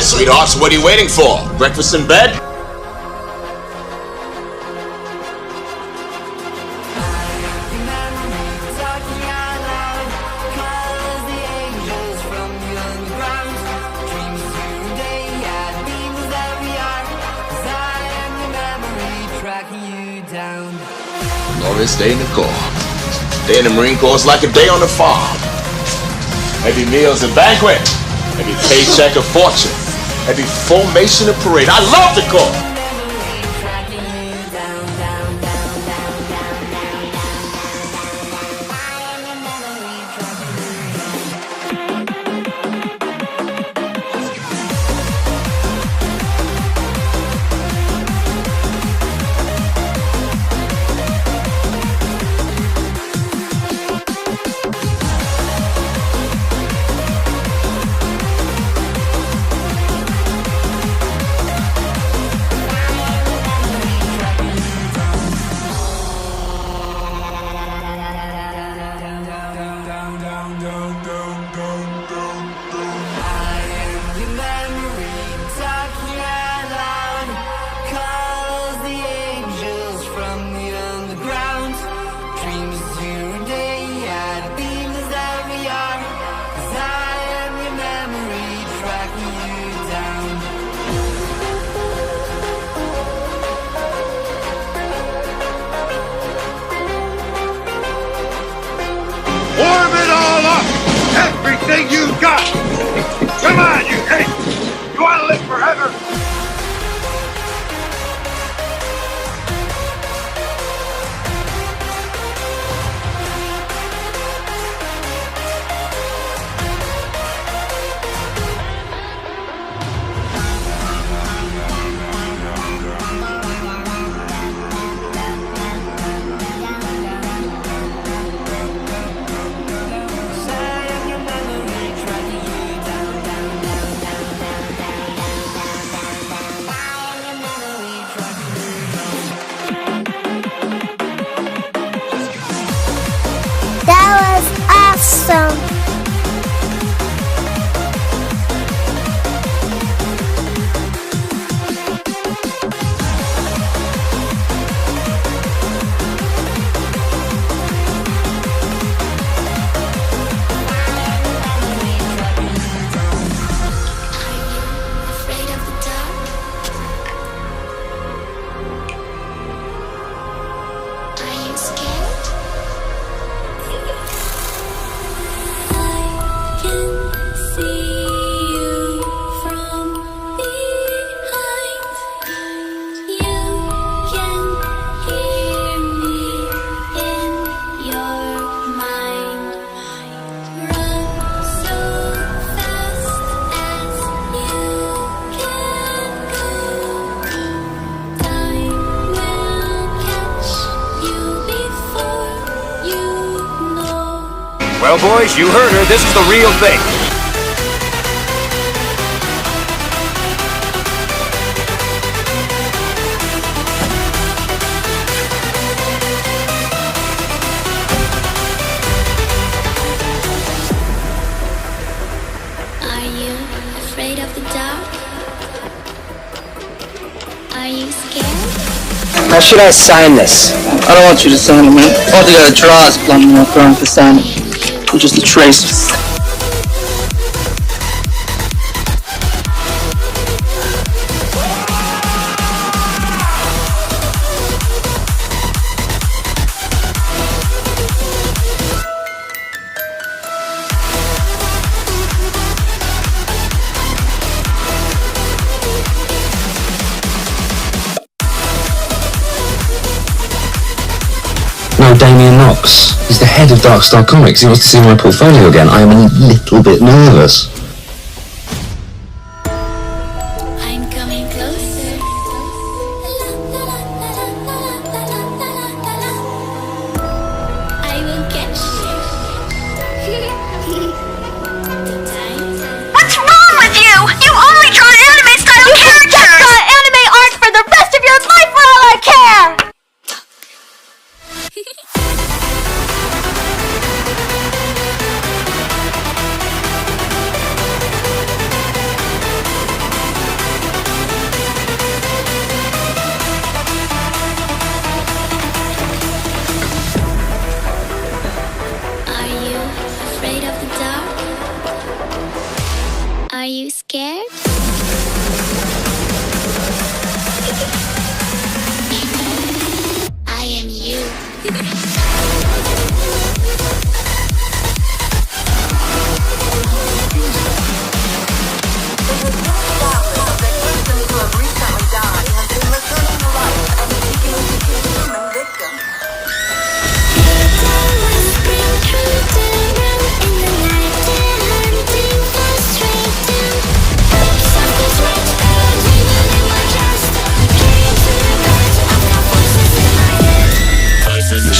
Sweetheart, so what are you waiting for? Breakfast in bed? Glorious day in the Corps. Day in the Marine Corps is like a day on the farm. Every meal's a banquet. Every paycheck a fortune. Every formation a parade. I love the Corps. Warm it all up! Everything you got! Come on, you hate! You want to live forever? That was awesome. Well, boys, you heard her. This is the real thing. Are you afraid of the dark? Are you scared? How should I sign this? I don't want you to sign it, man. All you gotta draw is plumbing up wrong to sign it. You're just a trace. No, Damien Knox. He's the head of Darkstar Comics. He wants to see my portfolio again. I am a little bit nervous. I'm coming closer. I will get you. What's wrong with you? You only draw anime-style characters! You can draw anime art for the rest of your life for all I care! scared? I am you.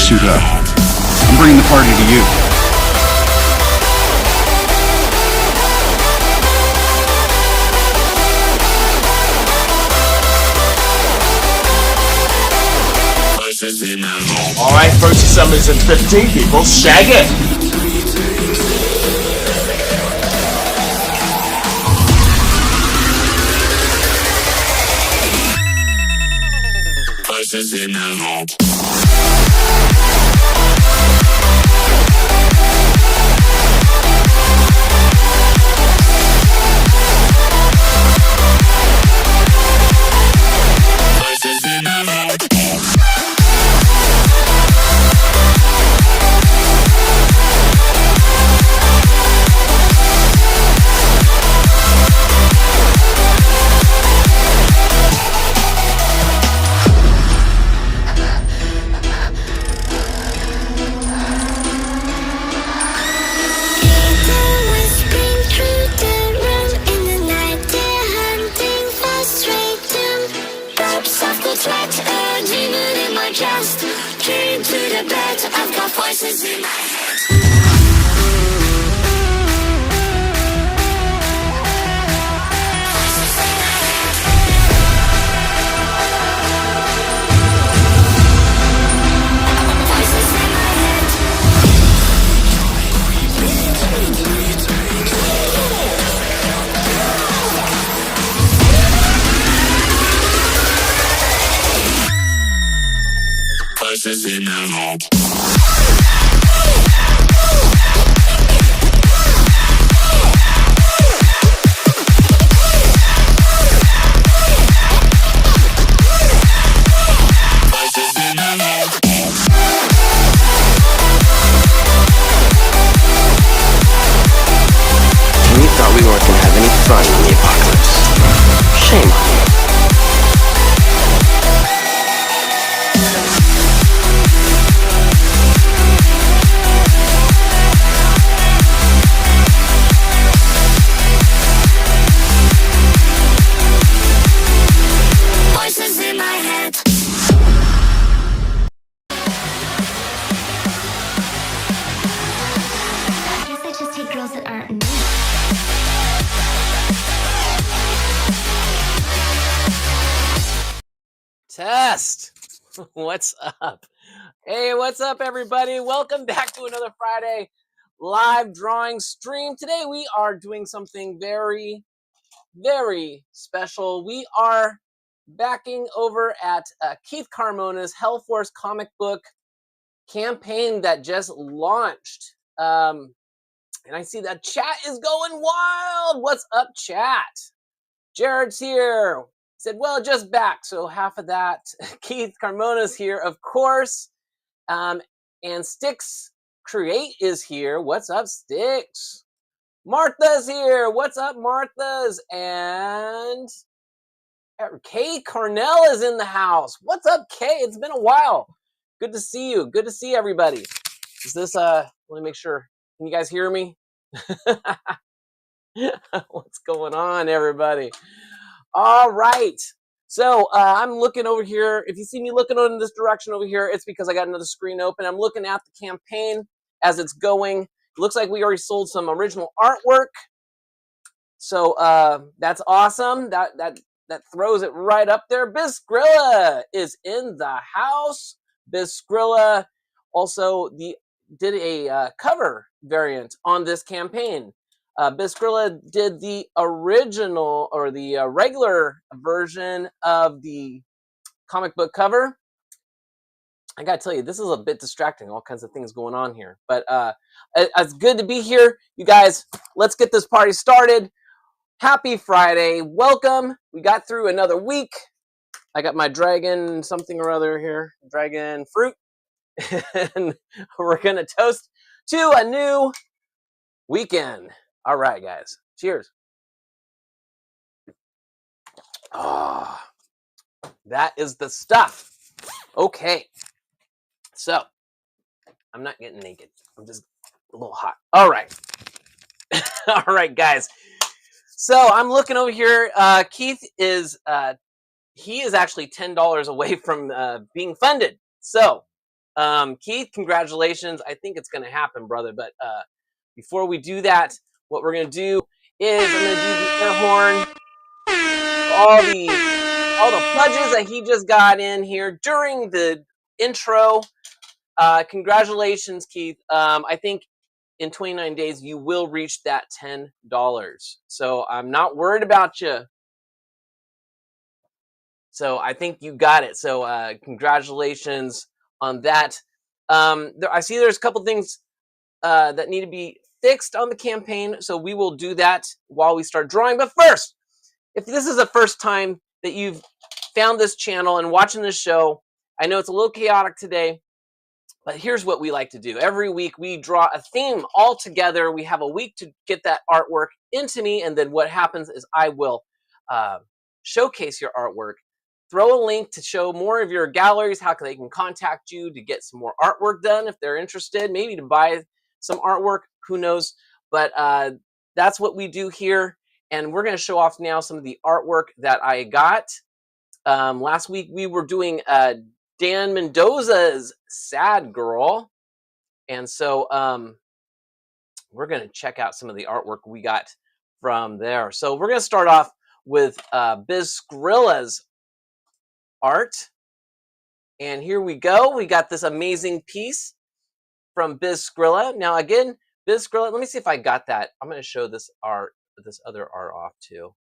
Suit up. I'm bringing the party to you. All right, first summons and 15 people. Shag it. Test. What's up? Hey, what's up, everybody? Welcome back to another Friday live drawing stream. Today we are doing something very, very special. We are backing over at Keith Carmona's HELLFORCE comic book campaign that just launched. And I see that chat is going wild. What's up, chat? Jared's here. Said, well, just back, so half of that. Keith Carmona's here, of course. And Styx Create is here. What's up, Styx? Martha's here. What's up, Martha's? And Kay Cornell is in the house. What's up, Kay? It's been a while. Good to see you. Good to see everybody. Is this, let me make sure. Can you guys hear me? What's going on, everybody? All right. So I'm looking over here. If you see me looking in this direction over here, it's because I got another screen open. I'm looking at the campaign as it's going. It looks like we already sold some original artwork. So that's awesome. That throws it right up there. Bez Krilla is in the house. Bez Krilla also did a cover variant on this campaign. Bez Krilla did the original or the regular version of the comic book cover. I gotta tell you, this is a bit distracting. All kinds of things going on here, but it's good to be here, you guys. Let's get this party started. Happy Friday. Welcome. We got through another week. I got my dragon something or other here, dragon fruit. And we're going to toast to a new weekend. All right, guys. Cheers. Ah, that is the stuff. Okay. So, I'm not getting naked. I'm just a little hot. All right. All right, guys. So, I'm looking over here. Keith is he is actually $10 away from being funded. So, Keith, congratulations. I think it's going to happen, brother. But before we do that, what we're going to do is I'm going to do the air horn. All the pledges that he just got in here during the intro. Congratulations, Keith. I think in 29 days you will reach that $10. So I'm not worried about you. So I think you got it. So congratulations on that. I see there's a couple things that need to be fixed on the campaign. So we will do that while we start drawing. But first, if this is the first time that you've found this channel and watching this show, I know it's a little chaotic today, but here's what we like to do. Every week we draw a theme all together. We have a week to get that artwork into me, and then what happens is I will showcase your artwork, throw a link to show more of your galleries, how they can contact you to get some more artwork done if they're interested, maybe to buy some artwork, who knows. But that's what we do here, and we're going to show off now some of the artwork that I got. Last week we were doing Dan Mendoza's Sad Girl. And so we're going to check out some of the artwork we got from there. So we're going to start off with Bez Krilla's art. And here we go. We got this amazing piece from Bez Krilla. Now, again, Bez Krilla, let me see if I got that. I'm going to show this other art off too.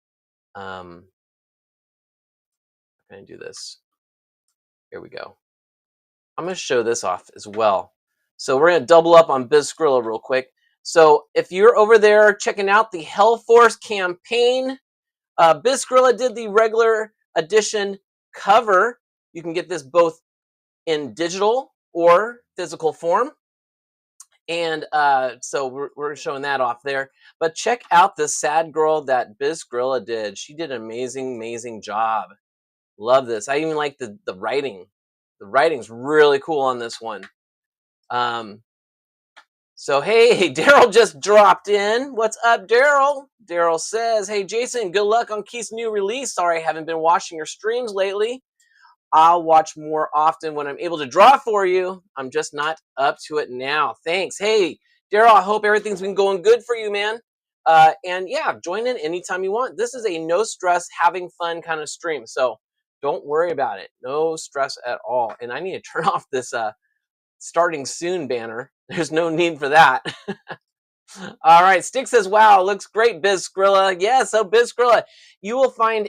I'm going to do this. Here we go. I'm going to show this off as well. So we're going to double up on Bez Krilla real quick. So if you're over there checking out the HELLFORCE campaign, Bez Krilla did the regular edition cover. You can get this both in digital or physical form. And so we're showing that off there. But check out the Sad Girl that Bez Krilla did. She did an amazing, amazing job. Love this. I even like the writing. The writing's really cool on this one. So, hey, Daryl just dropped in. What's up, Daryl? Daryl says, hey, Jason, good luck on Keith's new release. Sorry I haven't been watching your streams lately. I'll watch more often when I'm able to draw for you. I'm just not up to it now. Thanks. Hey, Daryl, I hope everything's been going good for you, man. And yeah, join in anytime you want. This is a no stress, having fun kind of stream. So don't worry about it. No stress at all. And I need to turn off this starting soon banner. There's no need for that. All right. Stick says, wow, looks great, Bez Krilla. Yeah, so Bez Krilla, you will find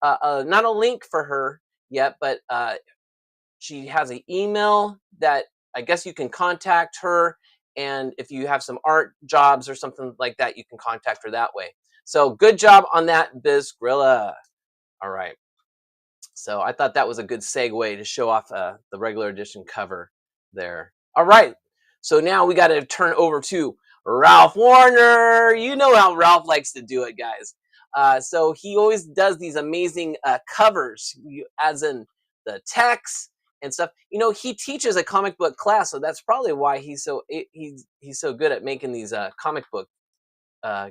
not a link for her yet, but she has an email that I guess you can contact her. And if you have some art jobs or something like that, you can contact her that way. So good job on that, Bez Krilla. All right. So I thought that was a good segue to show off the regular edition cover there. All right. So now we got to turn over to Ralph Warner. You know how Ralph likes to do it, guys. So he always does these amazing covers, as in the text and stuff. You know, he teaches a comic book class, so that's probably why he's so good at making these comic book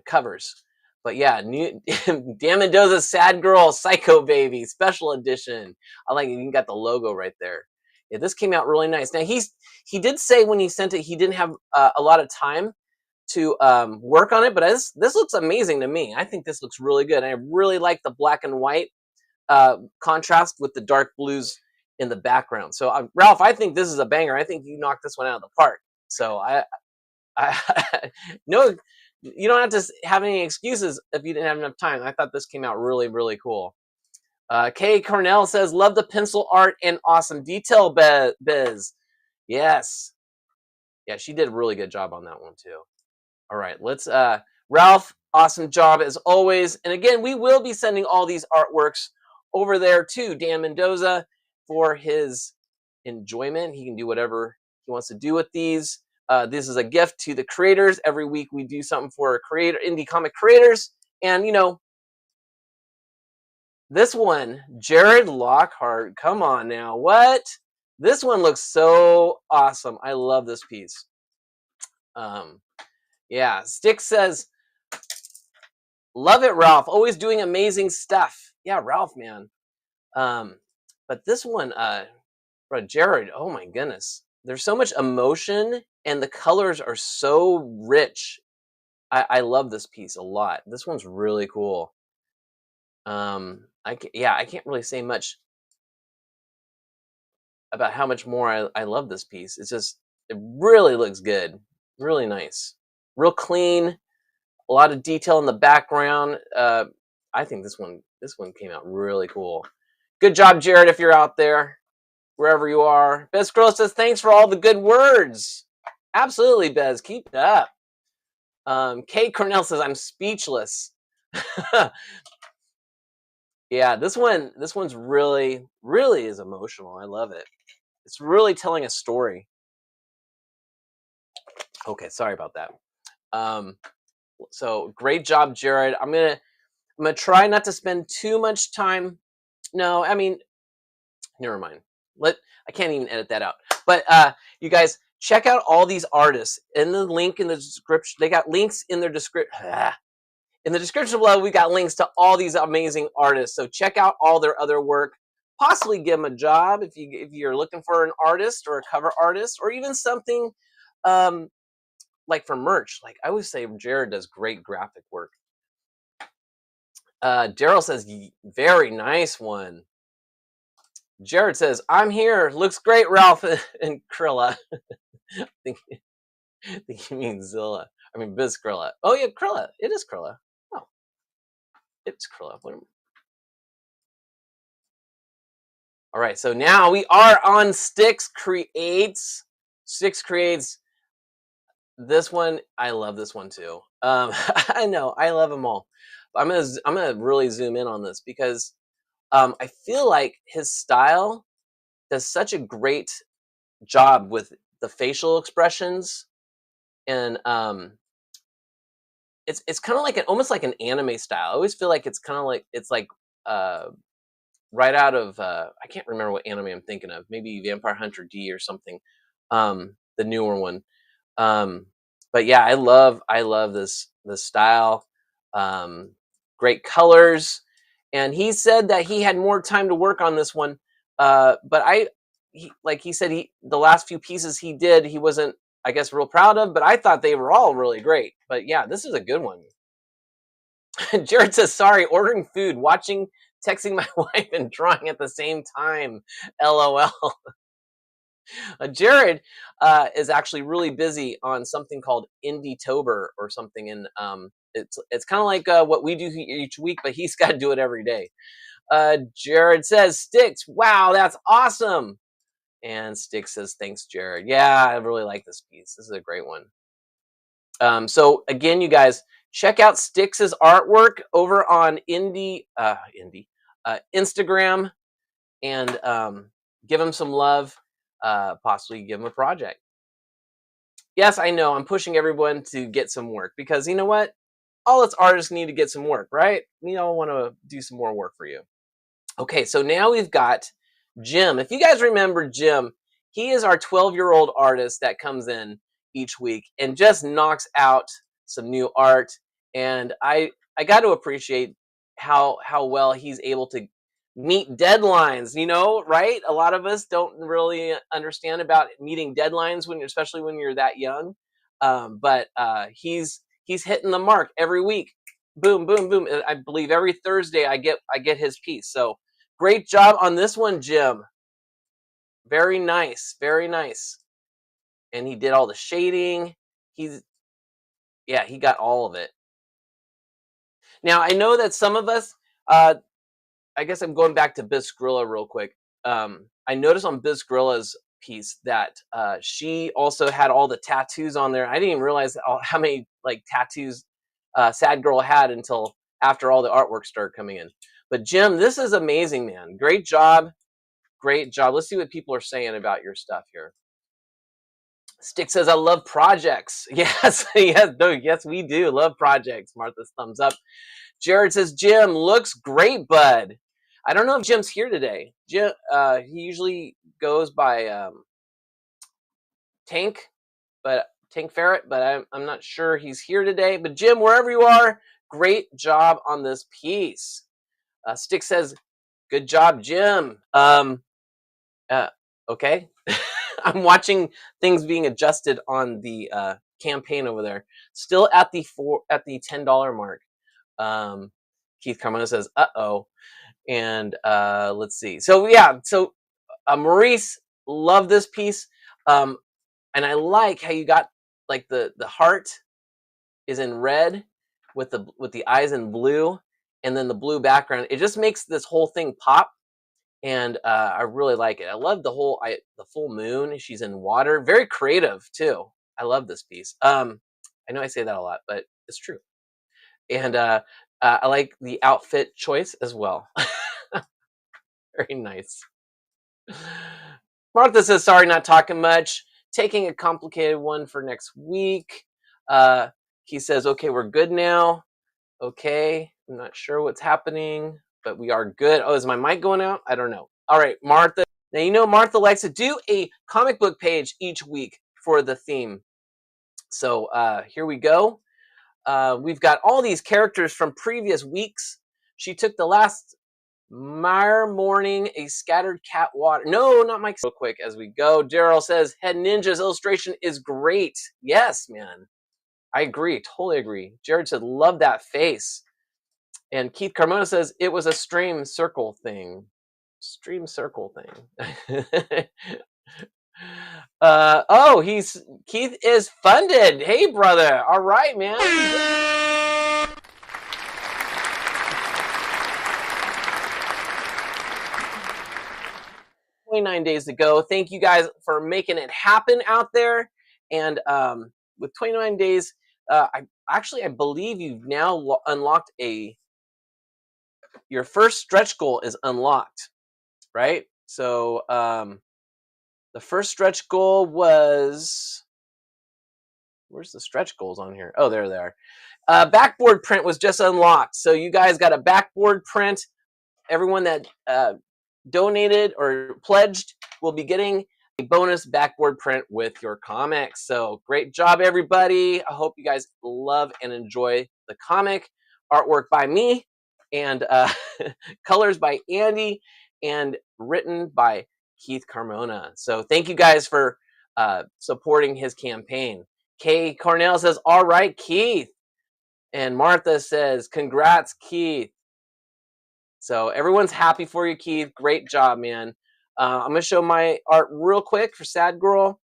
covers. But yeah, Dan Mendoza's Sad Girl Psycho Baby Special Edition. I like it. You got the logo right there. Yeah, this came out really nice. Now he did say when he sent it he didn't have a lot of time to work on it, but this looks amazing to me. I think this looks really good. I really like the black and white contrast with the dark blues in the background. So Ralph, I think this is a banger. I think you knocked this one out of the park. So I no. You don't have to have any excuses if you didn't have enough time. I thought this came out really, really cool. Kay Cornell says, love the pencil art and awesome detail, Bez. Yes. Yeah, she did a really good job on that one, too. All right, let's, Ralph, Awesome job as always. And again, we will be sending all these artworks over there to Dan Mendoza for his enjoyment. He can do whatever he wants to do with these. This is a gift to the creators. Every week we do something for indie comic creators. And you know, this one, Jared Lockhart, come on now. What? This one looks so awesome. I love this piece. Yeah, Stick says, love it, Ralph. Always doing amazing stuff. Yeah, Ralph, man. But this one, bro, Jared, oh my goodness. There's so much emotion and the colors are so rich. I love this piece a lot. This one's really cool. I can't really say much about how much more I love this piece. It's just, it really looks good. Really nice. Real clean. A lot of detail in the background. I think this one came out really cool. Good job, Jared, if you're out there, wherever you are. Bez Krilla says, thanks for all the good words. Absolutely, Bez. Keep it up. Kate Cornell says, I'm speechless. Yeah, this one's really, really is emotional. I love it. It's really telling a story. Okay, sorry about that. So great job, Jared. I'm gonna try not to spend too much time. No, I mean, never mind. I can't even edit that out. But you guys check out all these artists in the link in the description. They got links in their description. In the description below, we got links to all these amazing artists. So check out all their other work. Possibly give them a job if you're looking for an artist or a cover artist, or even something like for merch. Like I always say, Jared does great graphic work. Daryl says, very nice one. Jared says, I'm here. Looks great, Ralph and Krilla. I think you mean Zilla. I mean, Biz Krilla. Oh, yeah, Krilla. It is Krilla. Oh, it's Krilla. All right, so now we are on Sticks Creates. Sticks Creates. This one, I love this one too. I know, I love them all. I'm gonna really zoom in on this because I feel like his style does such a great job with the facial expressions, and it's kind of like almost like an anime style. I always feel like it's kind of like right out of I can't remember what anime I'm thinking of. Maybe Vampire Hunter D or something, the newer one. But yeah, I love this style. Great colors, and he said that he had more time to work on this one. But he said the last few pieces he did, he wasn't, I guess, real proud of. But I thought they were all really great. But yeah, this is a good one. Jared says, sorry, ordering food, watching, texting my wife, and drawing at the same time. LOL. Jared is actually really busy on something called Indie-tober or something, and it's kind of like what we do each week, but he's got to do it every day. Jared says, Sticks, wow, that's awesome. And Sticks says, thanks, Jared. Yeah, I really like this piece. This is a great one. So again, you guys, check out Sticks' artwork over on Instagram, and give him some love. Possibly give him a project. Yes, I know I'm pushing everyone to get some work because you know what? All us artists need to get some work, right? We all want to do some more work for you. Okay, so now we've got Jim. If you guys remember Jim, he is our 12-year-old artist that comes in each week and just knocks out some new art. And I got to appreciate how well he's able to meet deadlines, right? A lot of us don't really understand about meeting deadlines especially when you're that young. But he's hitting the mark every week. Boom, boom, boom. I believe every Thursday I get his piece. So great job on this one, Jim. Very nice, very nice. And he did all the shading. He got all of it. Now I know that some of us, I guess I'm going back to Bez Krilla real quick. I noticed on Bez Krilla's piece that she also had all the tattoos on there. I didn't even realize how many like tattoos Sad Girl had until after all the artwork started coming in. But Jim, this is amazing, man. Great job. Great job. Let's see what people are saying about your stuff here. Stick says, I love projects. Yes, yes, no, yes, we do love projects. Martha's thumbs up. Jared says, Jim, looks great, bud. I don't know if Jim's here today. Jim, he usually goes by Tank Ferret, but I'm not sure he's here today. But Jim, wherever you are, great job on this piece. Stick says, good job, Jim. Okay. I'm watching things being adjusted on the campaign over there. Still at the $10 mark. Keith Carmona says, "Uh-oh," and let's see. So yeah, so Maurice, love this piece, and I like how you got like the heart is in red with the eyes in blue, and then the blue background. It just makes this whole thing pop. And I really like it. I love the full moon. She's in water. Very creative too. I love this piece. I know I say that a lot, but it's true. And I like the outfit choice as well. Very nice. Martha says, sorry, not talking much. Taking a complicated one for next week. He says, okay, we're good now. Okay, I'm not sure what's happening, but we are good. Oh, is my mic going out? I don't know. All right, Martha. Now, you know Martha likes to do a comic book page each week for the theme. So here we go. We've got all these characters from previous weeks. She took the last Mire morning, a scattered cat water. No, not Mike. Real quick as we go. Daryl says, Head Ninja's illustration is great. Yes, man. I agree. Totally agree. Jared said, love that face. And Keith Carmona says, it was a stream circle thing. Stream circle thing. Keith is funded. Hey, brother. All right, man. 29 days to go. Thank you guys for making it happen out there. And with 29 days, I believe you've now unlocked your first stretch goal is unlocked, right? So the first stretch goal was, where's the stretch goals on here? Oh, there they are. Backboard print was just unlocked. So you guys got a backboard print. Everyone that donated or pledged will be getting a bonus backboard print with your comics. So great job, everybody. I hope you guys love and enjoy the comic. Artwork by me and colors by Andy and written by Keith Carmona. So thank you guys for supporting his campaign. Kay Cornell says, all right, Keith. And Martha says, congrats, Keith. So everyone's happy for you, Keith. Great job, man. I'm going to show my art real quick for Sad Girl.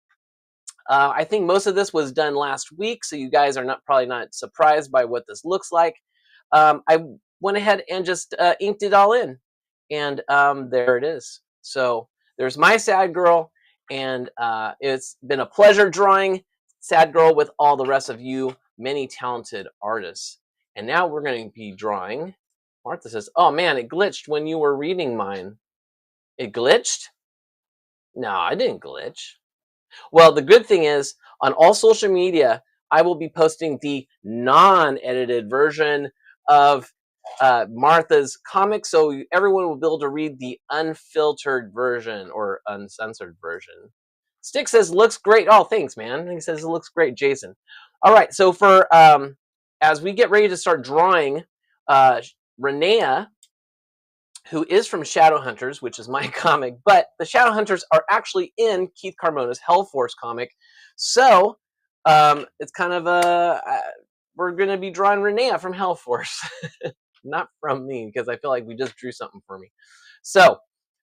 I think most of this was done last week, so you guys are probably not surprised by what this looks like. I went ahead and just inked it all in, and there it is. So there's my Sad Girl, and it's been a pleasure drawing Sad Girl with all the rest of you many talented artists. And now we're going to be drawing. Martha says, oh man, it glitched when you were reading mine. It glitched? No, I didn't glitch. Well, the good thing is, on all social media, I will be posting the non-edited version of Martha's comic, so everyone will be able to read the unfiltered version or uncensored version. Stick says, looks great. Oh, thanks, man. He says, it looks great, Jason. All right, so for as we get ready to start drawing, RENEA, who is from Shadowhunters, which is my comic, but the Shadowhunters are actually in Keith Carmona's HELLFORCE comic. So it's kind of we're going to be drawing RENEA from HELLFORCE, not from me, because I feel like we just drew something for me. So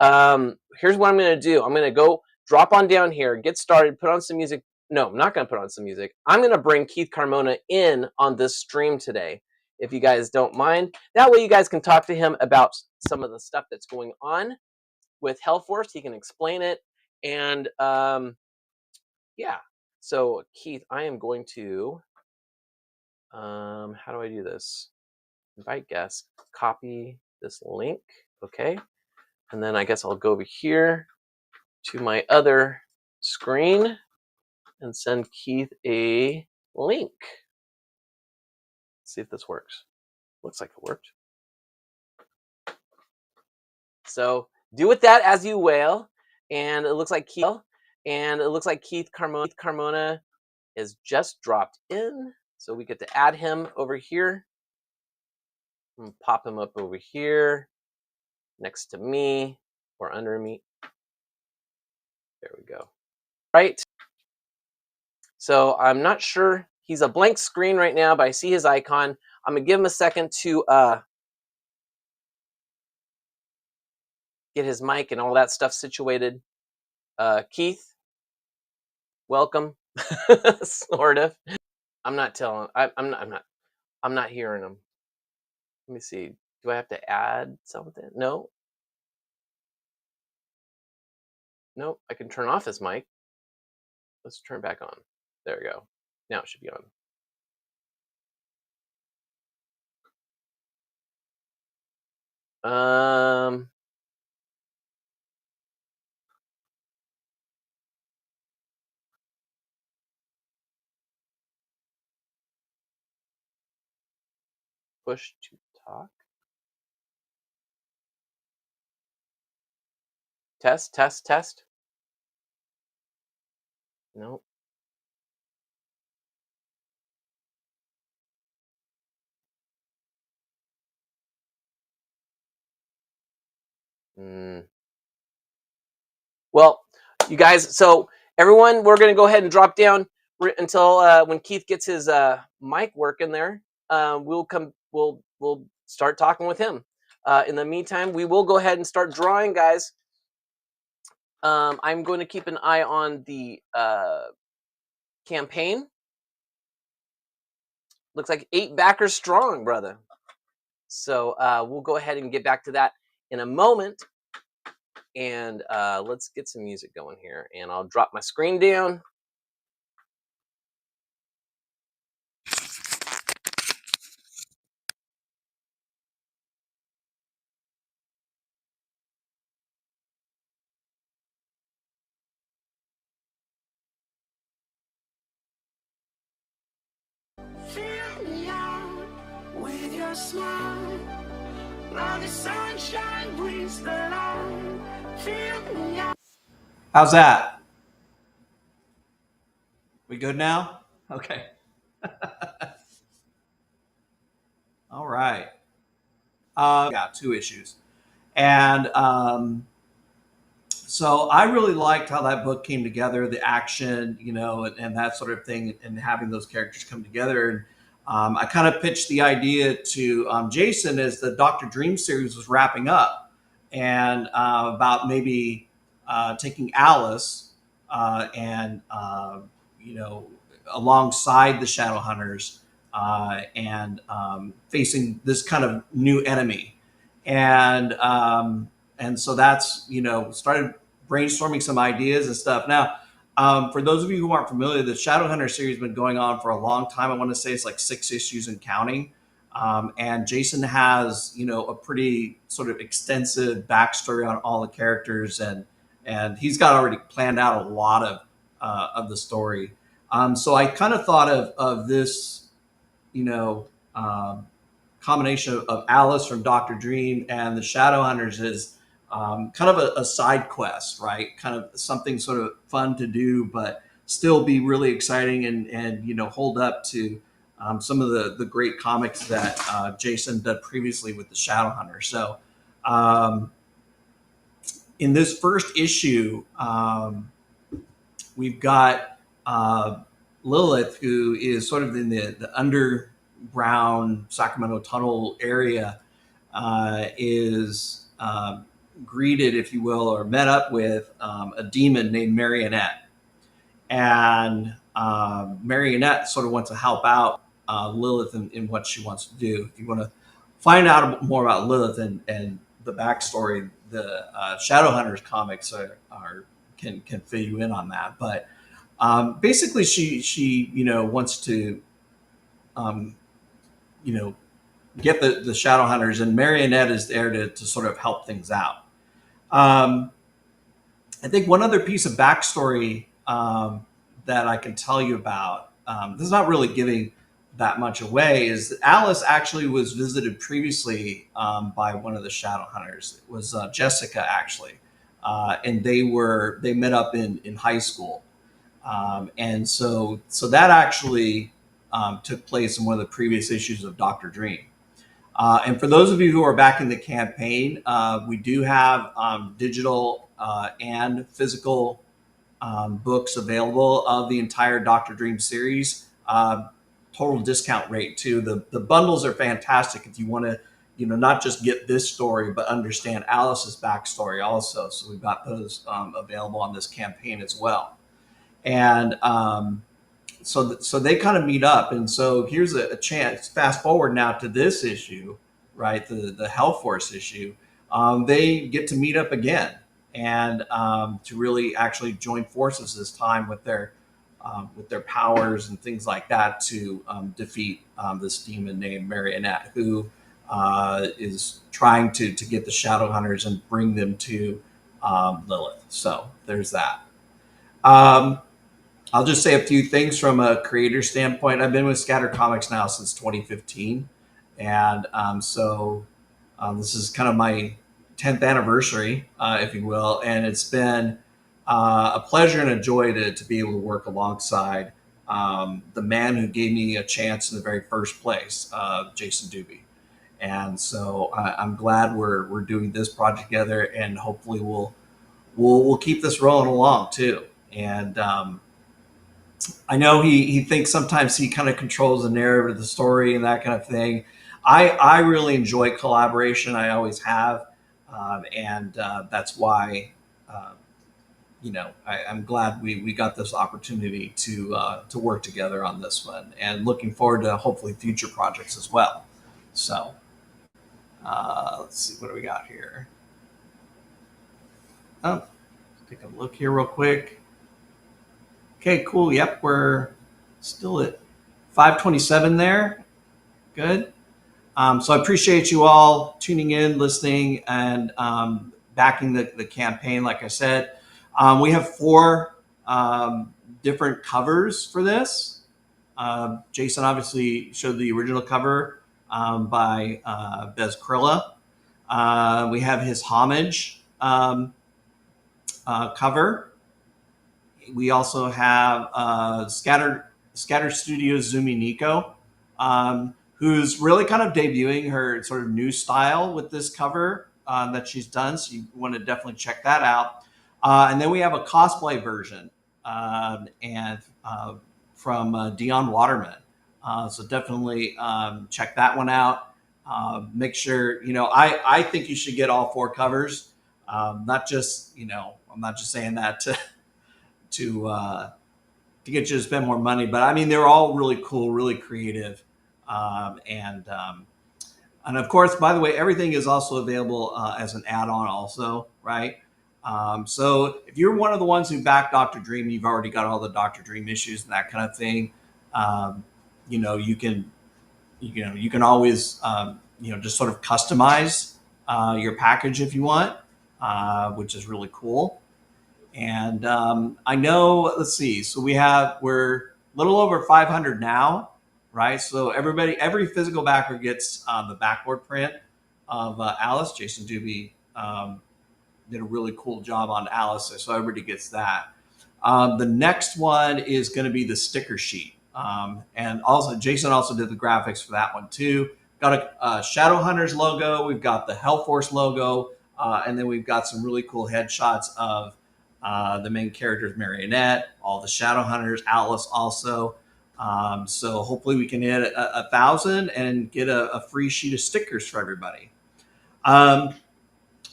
here's what I'm going to do. I'm going to go drop on down here, get started, put on some music. No, I'm not going to put on some music. I'm going to bring Keith Carmona in on this stream today, if you guys don't mind. That way you guys can talk to him about some of the stuff that's going on with HELLFORCE. He can explain it. And yeah, so Keith, I am going to How do I do this? Invite guest, copy this link, okay? And then I guess I'll go over here to my other screen and send Keith a link. Let's see if this works. Looks like it worked. So do with that as you will. And it looks like Keith Carmona is just dropped in. So we get to add him over here. And pop him up over here next to me or under me. There we go. Right. So I'm not sure. He's a blank screen right now, but I see his icon. I'm gonna give him a second to get his mic and all that stuff situated. Keith, welcome. Sort of. I'm not telling. I'm not hearing him. Let me see. Do I have to add something? No. Nope. I can turn off his mic. Let's turn it back on. There we go. Now it should be on. Push to talk. Test, test, test. Nope. Well, you guys, so everyone, we're going to go ahead and drop down until when Keith gets his mic working there. We'll start talking with him. In the meantime, we will go ahead and start drawing, guys. I'm going to keep an eye on the campaign. Looks like 8 backers strong, brother. So we'll go ahead and get back to that in a moment. And let's get some music going here. And I'll drop my screen down. Fill me out with your smile. Now the sunshine brings the light. Fill me out. How's that? We good now? Okay. All right. Got 2 issues. And so I really liked how that book came together, the action, and that sort of thing, and having those characters come together. And I kind of pitched the idea to Jason as the Dr. Dream series was wrapping up, and about maybe taking Alice and alongside the Shadowhunters and facing this kind of new enemy. And so that's, started brainstorming some ideas and stuff. Now, for those of you who aren't familiar, the Shadowhunter series has been going on for a long time. I want to say it's like 6 issues and counting. And Jason has, a pretty sort of extensive backstory on all the characters, and he's got already planned out a lot of the story. So I kind of thought of this, combination of Alice from Dr. Dream and the Shadowhunters as kind of a side quest, right? Kind of something sort of fun to do, but still be really exciting and hold up to some of the great comics that Jason did previously with the Shadowhunters. So in this first issue, we've got Lilith, who is sort of in the underground Sacramento tunnel area, is greeted, if you will, or met up with a demon named Marionette. And Marionette sort of wants to help out Lilith in what she wants to do. If you want to find out more about Lilith and the backstory, the Shadowhunters comics can fill you in on that. But basically, she wants to get the shadow hunters, and Marionette is there to sort of help things out. I think one other piece of backstory that I can tell you about, this is not really giving that much away, is that Alice actually was visited previously by one of the shadow hunters. It was Jessica, actually, and they met up in high school, and so that actually took place in one of the previous issues of Dr. Dream. And for those of you who are back in the campaign, we do have digital and physical books available of the entire Dr. Dream series. Total discount rate too. The bundles are fantastic if you want to, not just get this story, but understand Alice's backstory also. So we've got those available on this campaign as well. And so they kind of meet up. And so here's a chance. Fast forward now to this issue, right? The HELLFORCE issue. They get to meet up again and to really actually join forces this time with their powers and things like that to defeat this demon named Marionette, who is trying to get the shadow hunters and bring them to Lilith. So there's that. I'll just say a few things from a creator standpoint. I've been with Scatter Comics now since 2015. And so this is kind of my 10th anniversary, if you will. And it's been a pleasure and a joy to be able to work alongside the man who gave me a chance in the very first place, Jason Dube. And so I'm glad we're doing this project together, and hopefully we'll keep this rolling along too. And I know he thinks sometimes he kind of controls the narrative of the story and that kind of thing. I really enjoy collaboration. I always have. And that's why, I'm glad we got this opportunity to work together on this one, and looking forward to hopefully future projects as well. So let's see, what do we got here? Oh, take a look here real quick. Okay, cool. Yep, we're still at 527 there. Good. So I appreciate you all tuning in, listening, and backing the campaign. Like I said, we have 4 different covers for this. Jason obviously showed the original cover by Bez Krilla. We have his homage cover. We also have Scatter Studios' Zumi Nico, who's really kind of debuting her sort of new style with this cover that she's done. So you want to definitely check that out. And then we have a cosplay version from Dion Waterman. So definitely check that one out. Make sure, I think you should get all 4 covers. Not just, I'm not just saying that to get you to spend more money, but I mean, they're all really cool, really creative. And of course, by the way, everything is also available as an add-on also, right? So if you're one of the ones who backed Dr. Dream, you've already got all the Dr. Dream issues and that kind of thing. You can always, just sort of customize your package if you want, which is really cool. And I know, let's see, so we're a little over 500 now, right? So every physical backer gets the backboard print of Alice. Jason Dube did a really cool job on Alice, so everybody gets that. The next one is going to be the sticker sheet. And also, Jason also did the graphics for that one too. Got a Shadowhunters logo. We've got the HELLFORCE logo. And then we've got some really cool headshots of the main characters, Marionette, all the Shadowhunters, Alice also. So hopefully we can hit 1,000 and get a free sheet of stickers for everybody.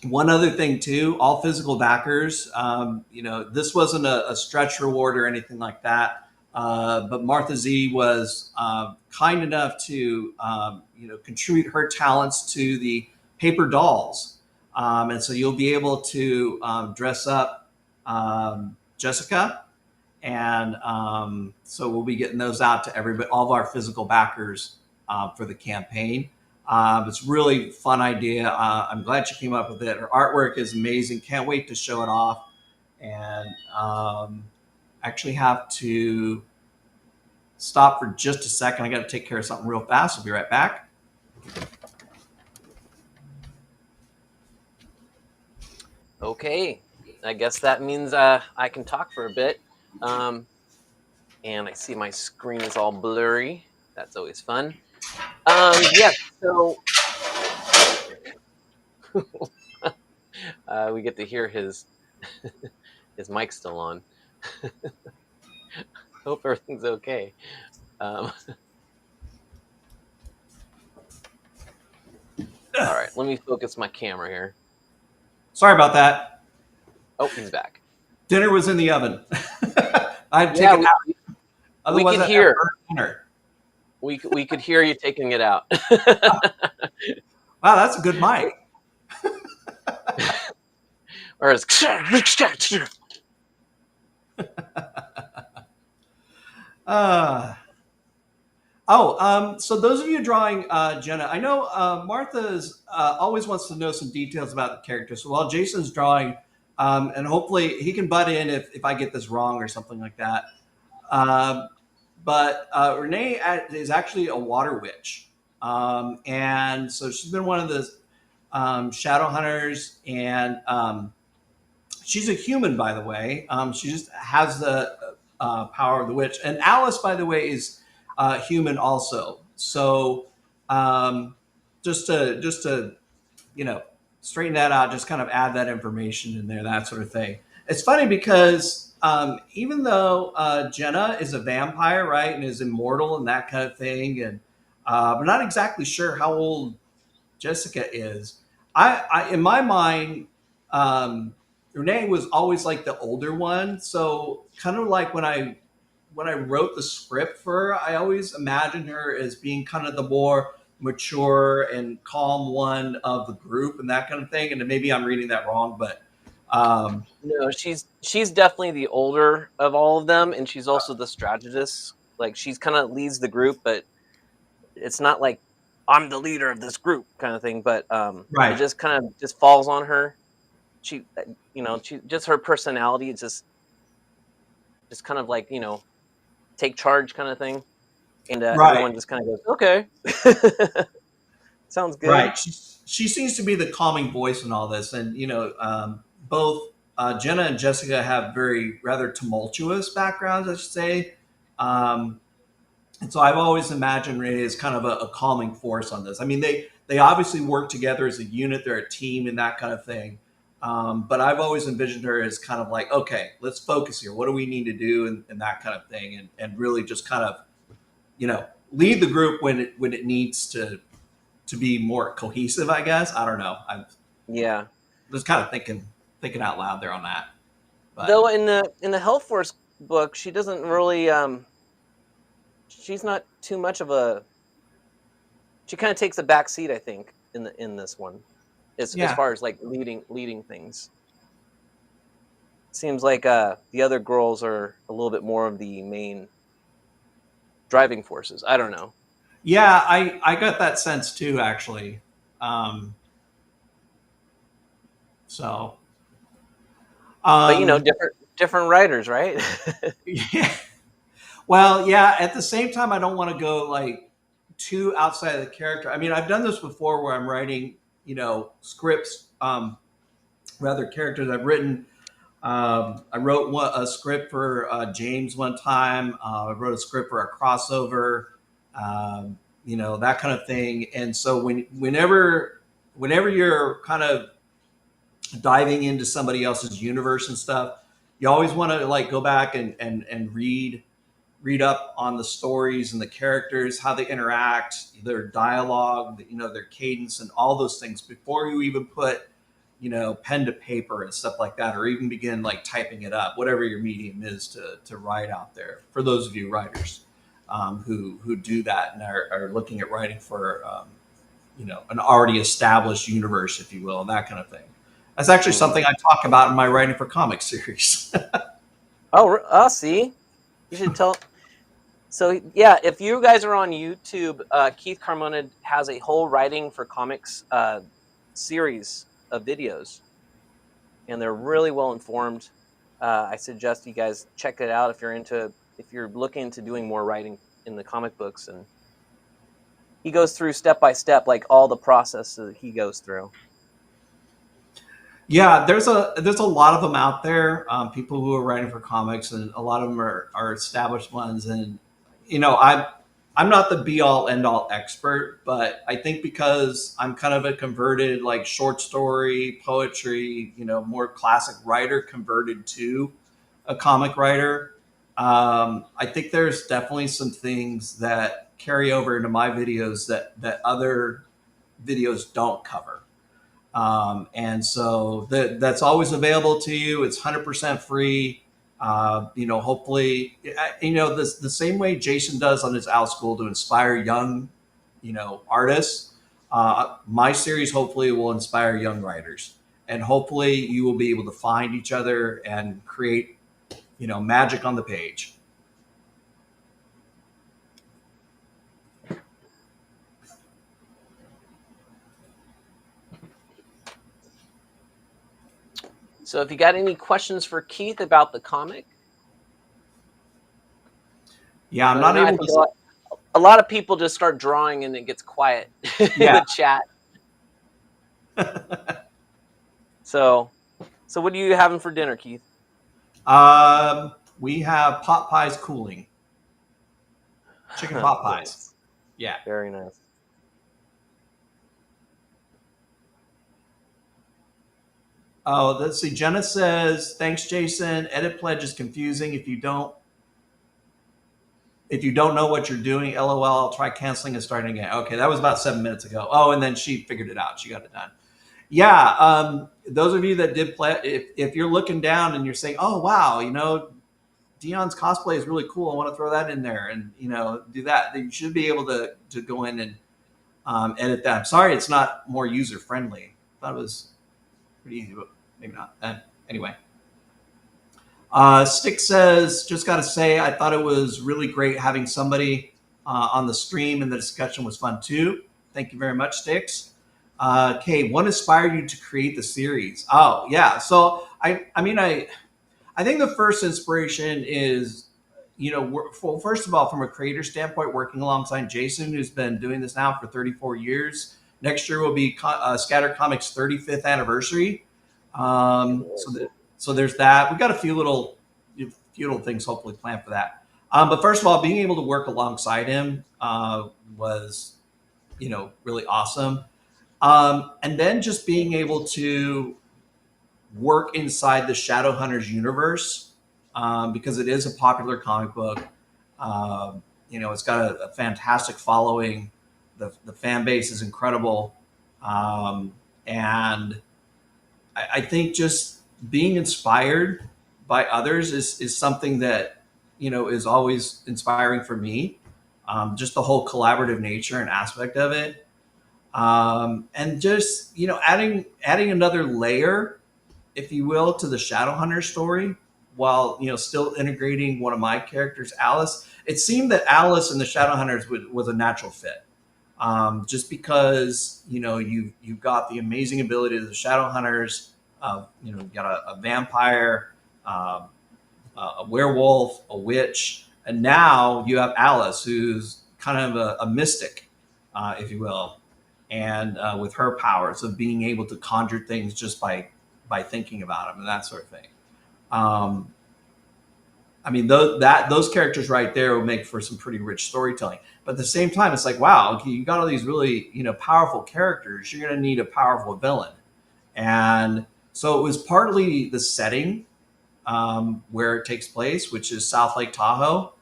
One other thing too, all physical backers, this wasn't a stretch reward or anything like that. But Martha Z was kind enough to, contribute her talents to the paper dolls. And so you'll be able to dress up Jessica. And so we'll be getting those out to everybody, all of our physical backers for the campaign. It's a really fun idea. I'm glad she came up with it. Her artwork is amazing. Can't wait to show it off. And actually have to stop for just a second. I got to take care of something real fast. I'll be right back. Okay, I guess that means I can talk for a bit. And I see my screen is all blurry. That's always fun. Yeah, so we get to hear his his mic still on. Hope everything's okay. All right, let me focus my camera here. Sorry about that. Oh, he's back. Dinner was in the oven. I'd take Yeah, it out. we could hear. Dinner. We could hear you taking it out. Wow, that's a good mic. Or it's so those of you drawing Jenna, I know Martha's always wants to know some details about the character. So while Jason's drawing, and hopefully he can butt in if I get this wrong or something like that. But Renee is actually a water witch. And so she's been one of the shadow hunters, and she's a human, by the way. She just has the power of the witch. And Alice, by the way, is human also. So just to straighten that out, just kind of add that information in there, that sort of thing. It's funny because even though Jenna is a vampire, right, and is immortal and that kind of thing, and I'm not exactly sure how old Jessica is. I in my mind, Renee was always like the older one. So kind of like when I wrote the script for her, I always imagined her as being kind of the more mature and calm one of the group and that kind of thing. And maybe I'm reading that wrong, but no, she's definitely the older of all of them, and she's also the strategist. Like she's kind of leads the group, but it's not like I'm the leader of this group kind of thing. But right. It just kind of just falls on her. She just her personality is just kind of like take charge kind of thing, and everyone just kind of goes, okay, sounds good. Right. She seems to be the calming voice in all this, and both Jenna and Jessica have rather tumultuous backgrounds, I should say. And so I've always imagined Renee as kind of a calming force on this. I mean, they obviously work together as a unit; they're a team and that kind of thing. But I've always envisioned her as kind of like, okay, let's focus here. What do we need to do, and that kind of thing, and really just kind of, lead the group when it needs to be more cohesive. I guess I don't know. I'm just kind of thinking out loud there on that. But, though in the HELLFORCE book, she doesn't really. She's not too much of a. She kind of takes a back seat, I think, in this one. As far as like leading things, seems like the other girls are a little bit more of the main driving forces. I don't know. Yeah, I got that sense too, actually. But different writers, right? Yeah. Well, yeah. At the same time, I don't want to go like too outside of the character. I mean, I've done this before where I'm writing scripts, rather characters I've written. I wrote a script for James one time. I wrote a script for a crossover, that kind of thing. And so whenever you're kind of diving into somebody else's universe and stuff, you always want to like go back and read up on the stories and the characters, how they interact, their dialogue, their cadence and all those things before you even put, pen to paper and stuff like that, or even begin like typing it up, whatever your medium is to write out there. For those of you writers who do that and are looking at writing for, an already established universe, if you will, and that kind of thing. That's actually something I talk about in my writing for comic series. Oh, see, you should tell. So yeah, if you guys are on YouTube, Keith Carmona has a whole writing for comics series of videos, and they're really well informed. I suggest you guys check it out if you're looking into doing more writing in the comic books, and he goes through step by step, like all the process that he goes through. Yeah, there's a lot of them out there. People who are writing for comics, and a lot of them are established ones. And I'm not the be all end all expert, but I think because I'm kind of a converted like short story, poetry, more classic writer converted to a comic writer. I think there's definitely some things that carry over into my videos that other videos don't cover. And so that's always available to you. It's 100% free. Hopefully, the same way Jason does on his Owl School to inspire young, artists. My series hopefully will inspire young writers, and hopefully you will be able to find each other and create, magic on the page. So if you got any questions for Keith about the comic, yeah, I'm not able to. A lot of people just start drawing and it gets quiet in the chat. So what are you having for dinner, Keith? We have pot pies cooling. Chicken pot pies. Nice. Yeah. Very nice. Oh, let's see. Jenna says, thanks, Jason. Edit pledge is confusing. If you don't know what you're doing, LOL, I'll try canceling and starting again. Okay, that was about 7 minutes ago. Oh, and then she figured it out. She got it done. Yeah, those of you that did play, if you're looking down and you're saying, oh, wow, Dion's cosplay is really cool. I want to throw that in there and, do that. Then you should be able to go in and edit that. I'm sorry it's not more user-friendly. I thought it was pretty easy, but maybe not. Anyway. Stick says, just got to say, I thought it was really great having somebody on the stream, and the discussion was fun too. Thank you very much, Sticks. Kay, what inspired you to create the series? Oh, yeah. So, I think the first inspiration is, first of all, from a creator standpoint, working alongside Jason, who's been doing this now for 34 years. Next year will be Scatter Comics' 35th anniversary. So there's that. We've got a few little things hopefully planned for that. But first of all, being able to work alongside him was, really awesome. And then just being able to work inside the Shadowhunters universe, because it is a popular comic book. It's got a fantastic following. The fan base is incredible. And I think just being inspired by others is something that, is always inspiring for me. Just the whole collaborative nature and aspect of it. And just, adding another layer, if you will, to the Shadowhunter story while, still integrating one of my characters, Alice. It seemed that Alice and the Shadowhunters was a natural fit. Just because, you've got the amazing ability of the Shadowhunters. You've got a vampire, a werewolf, a witch, and now you have Alice, who's kind of a mystic, if you will, and with her powers of being able to conjure things just by thinking about them and that sort of thing. Those characters right there would make for some pretty rich storytelling. But at the same time, it's like, wow, okay, you got all these really, powerful characters. You're going to need a powerful villain. And so it was partly the setting where it takes place, which is South Lake Tahoe,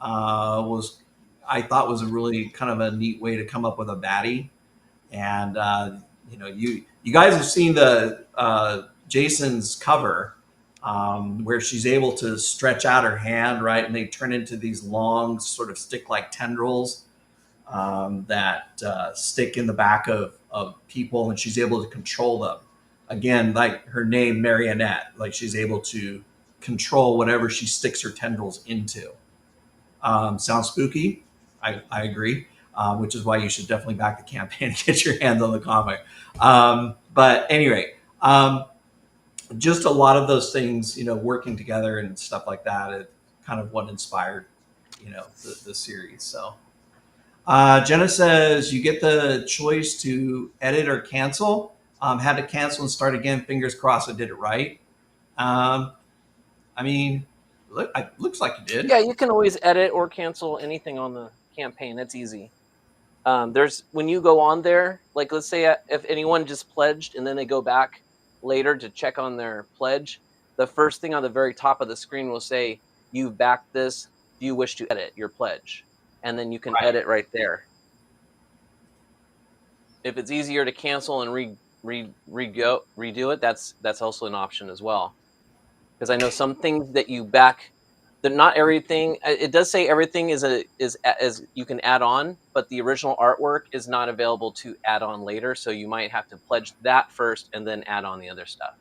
I thought was a really kind of a neat way to come up with a baddie. And, you guys have seen the Jason's cover where she's able to stretch out her hand, right? And they turn into these long sort of stick-like tendrils that stick in the back of people, and she's able to control them. Again, like her name, Marionette, like she's able to control whatever she sticks her tendrils into. Sounds spooky. I agree, which is why you should definitely back the campaign and get your hands on the comic. But anyway, just a lot of those things, working together and stuff like that, is kind of what inspired, the series. So Jenna says you get the choice to edit or cancel. Had to cancel and start again. Fingers crossed I did it right. I mean, looks like you did. Yeah, you can always edit or cancel anything on the campaign. That's easy. There's when you go on there, like let's say if anyone just pledged and then they go back later to check on their pledge, the first thing on the very top of the screen will say, "You've backed this. Do you wish to edit your pledge?" And then you can edit right there. If it's easier to cancel and redo it, that's also an option as well. Because I know some things that you back, that not everything. It does say everything is you can add on, but the original artwork is not available to add on later. So you might have to pledge that first and then add on the other stuff.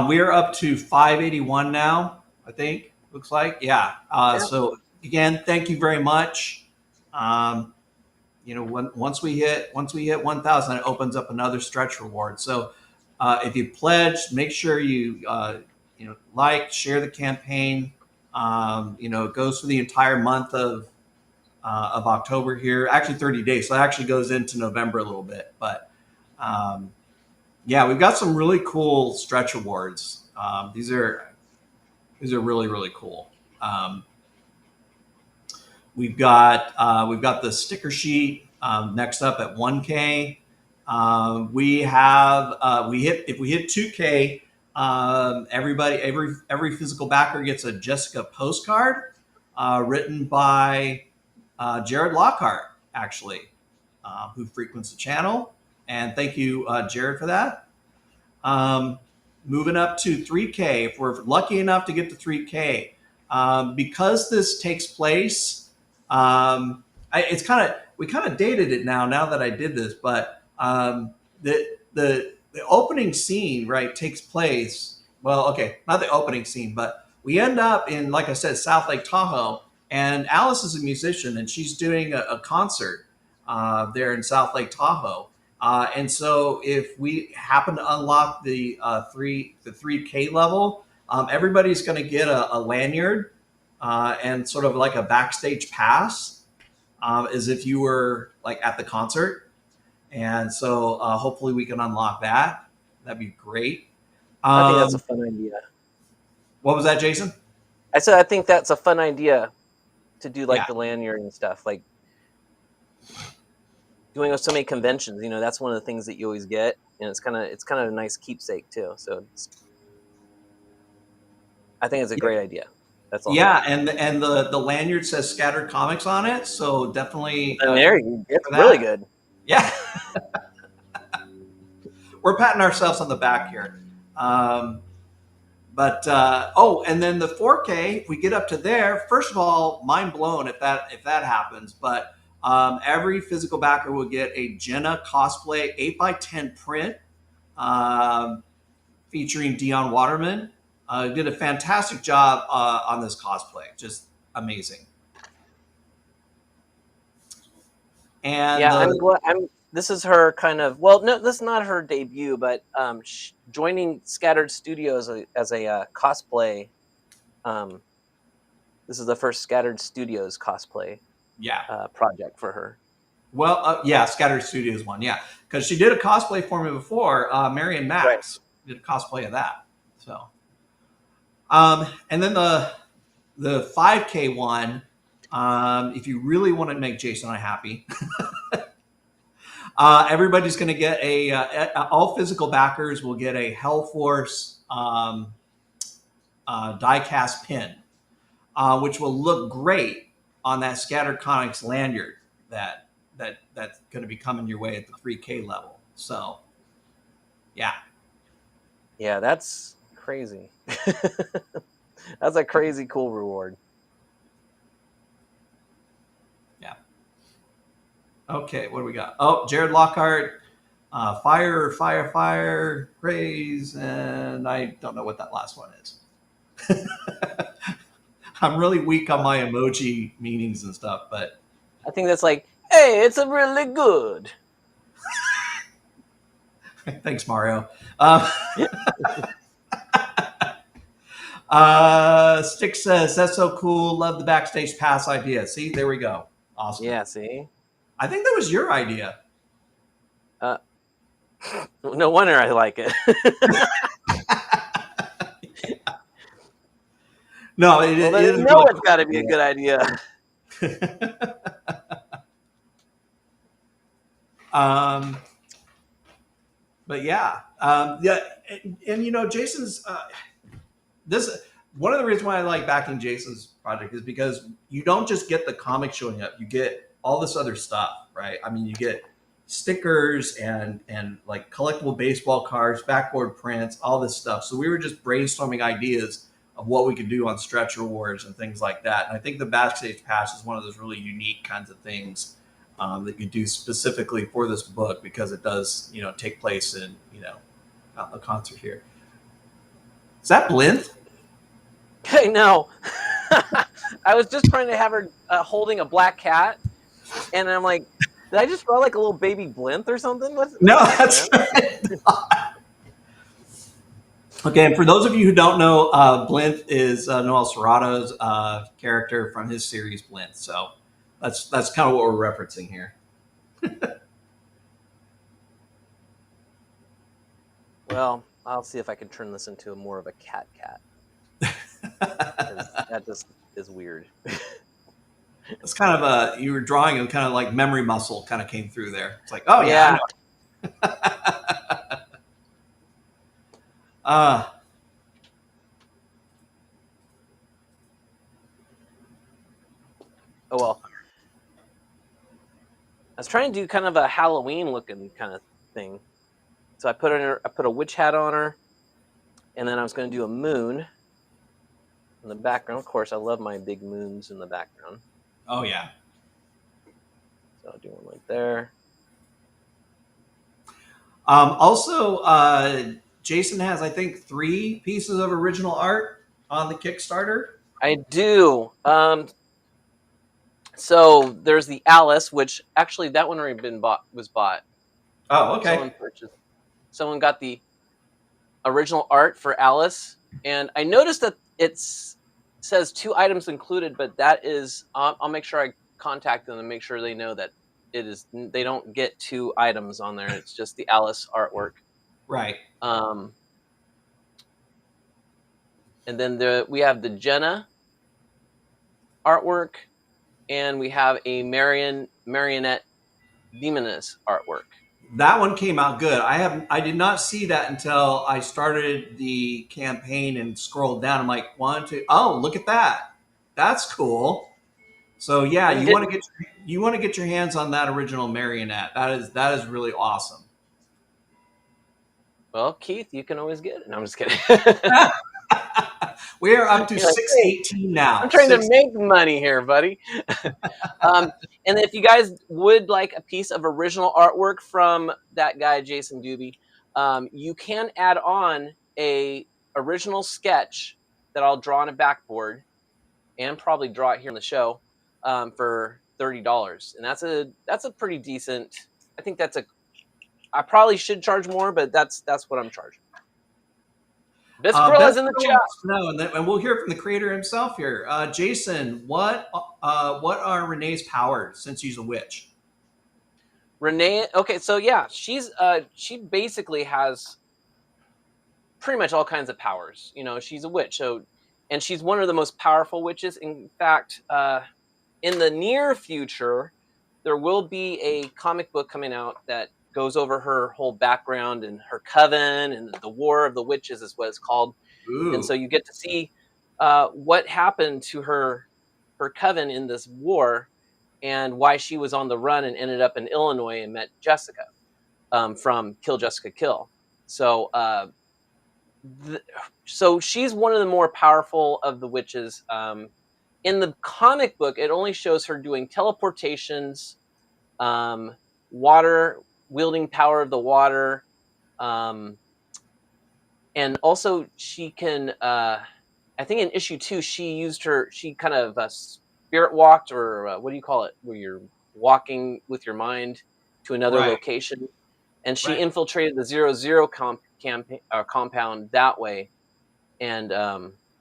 We are up to 581 now, I think. Looks like, yeah. So again, thank you very much. Once we hit 1,000, it opens up another stretch reward. So if you pledge, make sure you like, share the campaign. It goes for the entire month of October here. Actually, 30 days. So it actually goes into November a little bit, but. Yeah, we've got some really cool stretch awards. These are really, really cool. We've got the sticker sheet next up at 1K. If we hit 2K, every physical backer gets a Jessica postcard written by Jared Lockhart, actually, who frequents the channel. And thank you, Jared, for that. Moving up to 3K, if we're lucky enough to get to 3K, because this takes place, we kind of dated it now that I did this, but the opening scene, right, takes place. Well, okay, not the opening scene, but we end up in, like I said, South Lake Tahoe, and Alice is a musician, and she's doing a concert there in South Lake Tahoe. And so if we happen to unlock the 3K level, everybody's going to get a lanyard and sort of like a backstage pass, as if you were like at the concert. And so hopefully we can unlock that. That'd be great. I think that's a fun idea. What was that, Jason? I said I think that's a fun idea to do, like the lanyard and stuff, like doing so many conventions. That's one of the things that you always get, and it's kind of a nice keepsake too. So I think it's a great idea. That's all. Yeah, and the lanyard says Scattered Comics on it, so definitely. And it's really good. Yeah. We're patting ourselves on the back here. And then the 4K, if we get up to there, first of all, mind blown if that happens. But every physical backer will get a Jenna cosplay 8x10 print featuring Dion Waterman. Did a fantastic job on this cosplay. Just amazing. And this is her kind of, well, no, this is not her debut, but joining Scattered Studios as a cosplay. This is the first Scattered Studios cosplay project for her. Well, Scattered Studios one, because she did a cosplay for me before. Marion Max did a cosplay of that. So, and then the 5K one, if you really want to make Jason and I happy. Everybody's going to get all physical backers will get a HELLFORCE die-cast pin, which will look great on that Scattered Comics lanyard that's going to be coming your way at the 3K level. So, yeah. Yeah, that's crazy. That's a crazy cool reward. Okay, what do we got? Oh, Jared Lockhart, fire, praise, and I don't know what that last one is. I'm really weak on my emoji meanings and stuff, but I think that's like, hey, it's a really good. thanks, Mario. Stick says, that's so cool. Love the backstage pass idea. See, there we go. Awesome. Yeah, see? I think that was your idea. No wonder I like it. No, it Well, then is you know really it's got to be a good idea. But yeah, and you know, Jason's this one of the reasons why I like backing Jason's project is because you don't just get the comic showing up, you get all this other stuff, right? I mean, you get stickers and like collectible baseball cards, backboard prints, all this stuff. So we were just brainstorming ideas of what we could do on stretch rewards and things like that. And I think the backstage pass is one of those really unique kinds of things that you do specifically for this book because it does, you know, take place in, you know, a concert here. Is that Blinth? Hey, no. I was just trying to have her holding a black cat, and I'm like, did I just draw like a little baby Blinth or something? What's That's right. Okay, and for those of you who don't know, Blinth is Noel Serrato's character from his series Blinth. So that's kind of what we're referencing here. Well, I'll see if I can turn this into more of a cat. That just is weird. It's kind of you were drawing and kind of like memory muscle kind of came through there. It's like, oh yeah. Oh well. I was trying to do kind of a Halloween looking kind of thing. So I put a witch hat on her, and then I was going to do a moon in the background. Of course, I love my big moons in the background. Oh yeah. So I'll do one right there. Also, Jason has, I think, 3 pieces of original art on the Kickstarter. I do. So there's the Alice, which actually that one already was bought. Oh, okay. Someone got the original art for Alice, and I noticed that it says 2 items included, but that is I'll make sure I contact them and make sure they know that it is they don't get 2 items on there. It's just the Alice artwork. Right. And then we have the Jenna artwork, and we have a marionette demoness artwork. That one came out good. I did not see that until I started the campaign and scrolled down. I'm like, 1, 2. Oh, look at that. That's cool. So yeah, you want to get your hands on that original marionette. That is really awesome. Well, Keith, you can always get it. No, I'm just kidding. We are up to 618 now. I'm trying to make money here, buddy. And if you guys would like a piece of original artwork from that guy, Jason Dube, you can add on a original sketch that I'll draw on a backboard and probably draw it here in the show for $30. And that's a pretty decent. I think I probably should charge more, but that's what I'm charging. Bez Krilla's in the chat. No, and we'll hear from the creator himself here. Jason, what are Renee's powers since she's a witch? Renee, okay, so yeah, she basically has pretty much all kinds of powers. You know, she's a witch, and she's one of the most powerful witches. In fact, in the near future, there will be a comic book coming out that goes over her whole background and her coven and the War of the Witches is what it's called. Ooh. And so you get to see what happened to her coven in this war and why she was on the run and ended up in Illinois and met Jessica from Kill Jessica Kill. So so she's one of the more powerful of the witches. In the comic book, it only shows her doing teleportations, wielding power of the water, and also she can, I I think in issue 2, she kind of spirit walked, or what do you call it, where you're walking with your mind to another Right. location, and she Right. infiltrated the 00 compound that way, and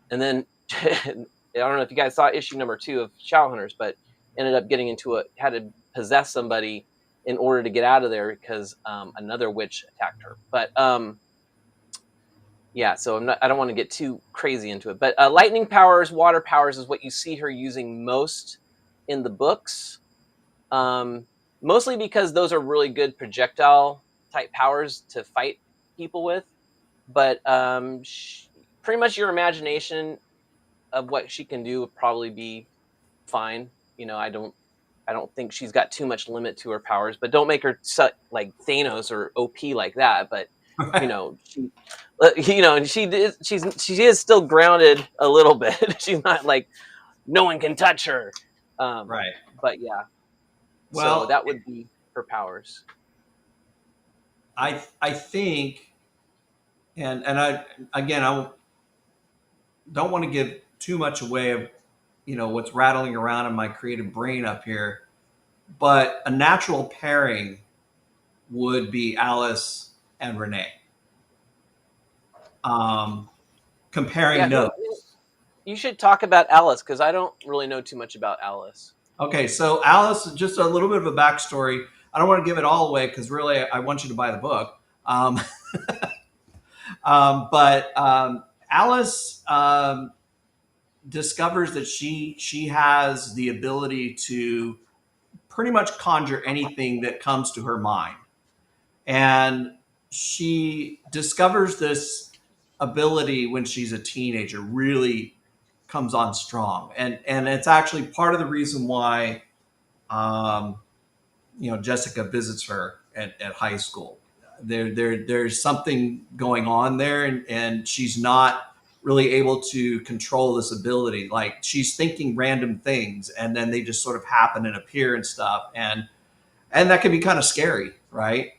then I don't know if you guys saw issue number 2 of Shadowhunters, but ended up getting had to possess somebody in order to get out of there because another witch attacked her. But yeah, so I don't want to get too crazy into it. But lightning powers, water powers is what you see her using most in the books. Mostly because those are really good projectile type powers to fight people with. But pretty much your imagination of what she can do would probably be fine. I don't think she's got too much limit to her powers, but don't make her like Thanos or OP like that. But she, she is still grounded a little bit. She's not like no one can touch her. Right. But yeah, Well, so that would be her powers. I think, and I don't want to give too much away of what's rattling around in my creative brain up here, but a natural pairing would be Alice and RENEA. Comparing notes. You should talk about Alice because I don't really know too much about Alice. Okay, so Alice, just a little bit of a backstory. I don't want to give it all away because really I want you to buy the book. But Alice discovers that she has the ability to pretty much conjure anything that comes to her mind. And she discovers this ability when she's a teenager, really comes on strong. And it's actually part of the reason why, Jessica visits her at high school. There's something going on there, and she's not really able to control this ability. Like she's thinking random things and then they just sort of happen and appear and stuff. And that can be kind of scary, right?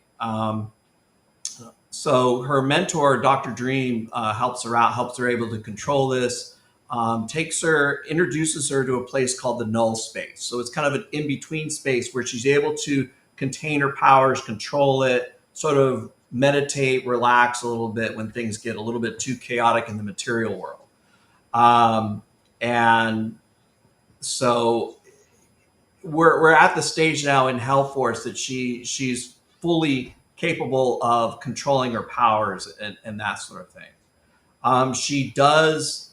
So her mentor, Dr. Dream, helps her out, helps her able to control this, introduces her to a place called the null space. So it's kind of an in-between space where she's able to contain her powers, control it, sort of meditate, relax a little bit when things get a little bit too chaotic in the material world. And so we're at the stage now in HELLFORCE that she's fully capable of controlling her powers and that sort of thing. She does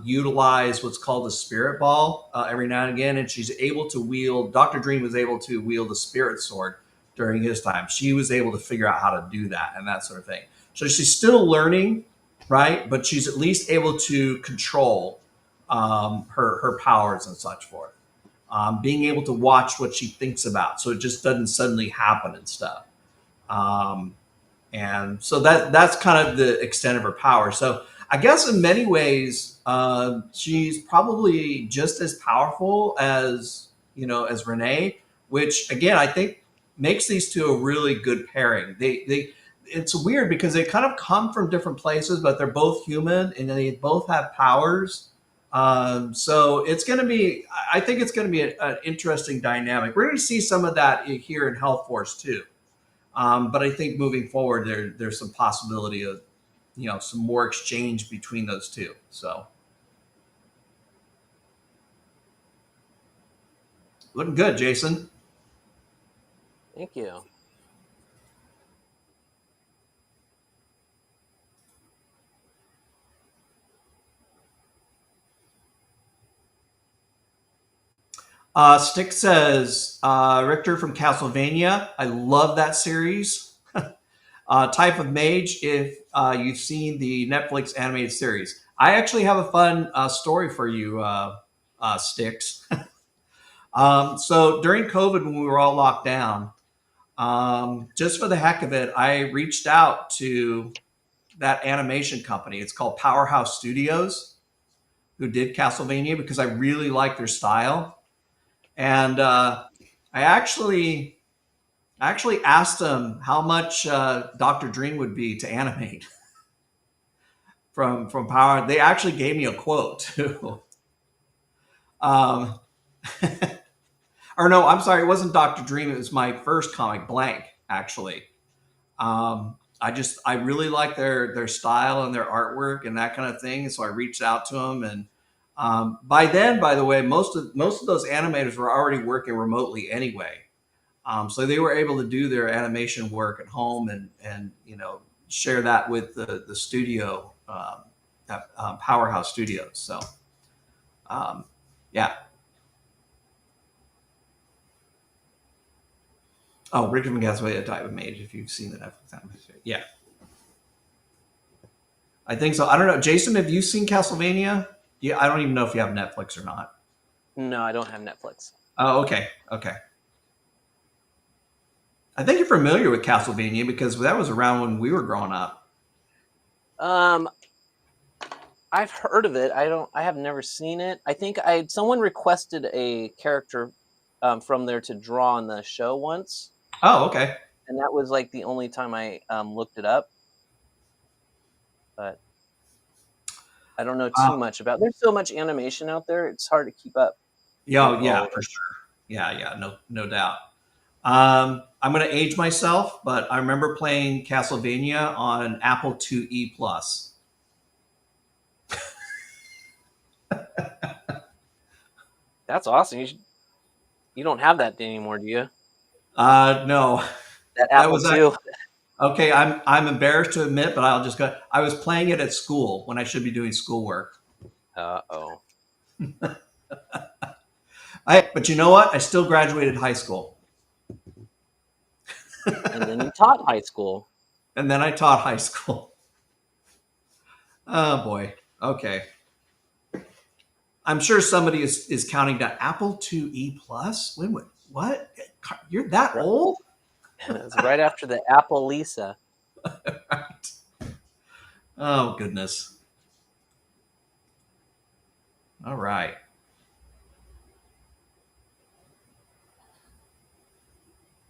utilize what's called the spirit ball every now and again, and she's able to wield. Dr. Dream was able to wield the spirit sword during his time. She was able to figure out how to do that and that sort of thing. So she's still learning, right? But she's at least able to control her powers and such forth. Being able to watch what she thinks about, so it just doesn't suddenly happen and stuff. And so that's kind of the extent of her power. So I guess in many ways, she's probably just as powerful as RENEA, which again, I think makes these two a really good pairing. It's weird because they kind of come from different places, but they're both human and they both have powers. So it's going to be, I think it's going to be an interesting dynamic. We're going to see some of that here in HELLFORCE too. But I think moving forward, there's some possibility of, some more exchange between those two. So looking good, Jason. Thank you. Stick says, Richter from Castlevania. I love that series. Type of Mage, if you've seen the Netflix animated series. I actually have a fun story for you, Sticks. So during COVID, when we were all locked down, just for the heck of it, I reached out to that animation company. It's called Powerhouse Studios, who did Castlevania, because I really like their style. And I actually asked them how much Dr. Dream would be to animate from Power. They actually gave me a quote too. Or no, I'm sorry, it wasn't Dr. Dream. It was my first comic, Blank, actually. I really like their style and their artwork and that kind of thing. So I reached out to them, and by then, by the way, most of those animators were already working remotely anyway. So they were able to do their animation work at home and share that with the studio, Powerhouse Studios. So yeah. Oh, Rick and Gasway, A Type of Mage, if you've seen the Netflix animation. Yeah. I think so. I don't know. Jason, have you seen Castlevania? Yeah, I don't even know if you have Netflix or not. No, I don't have Netflix. Oh, okay. Okay. I think you're familiar with Castlevania because that was around when we were growing up. I've heard of it. I have never seen it. I think someone requested a character from there to draw on the show once. Oh, okay. And that was like the only time I looked it up. But I don't know too much about. There's so much animation out there; it's hard to keep up. Yeah, for sure. Yeah, no doubt. I'm going to age myself, but I remember playing Castlevania on Apple IIe Plus. That's awesome. You don't have that anymore, do you? No. That Apple II. Okay, I'm embarrassed to admit, but I'll just go. I was playing it at school when I should be doing schoolwork. Uh-oh. But you know what? I still graduated high school. And then you taught high school. And then I taught high school. Oh boy. Okay. I'm sure somebody is counting down. Apple IIe Plus? Wait, what? You're that old? It's right after the Apple Lisa. Right. Oh goodness. All right.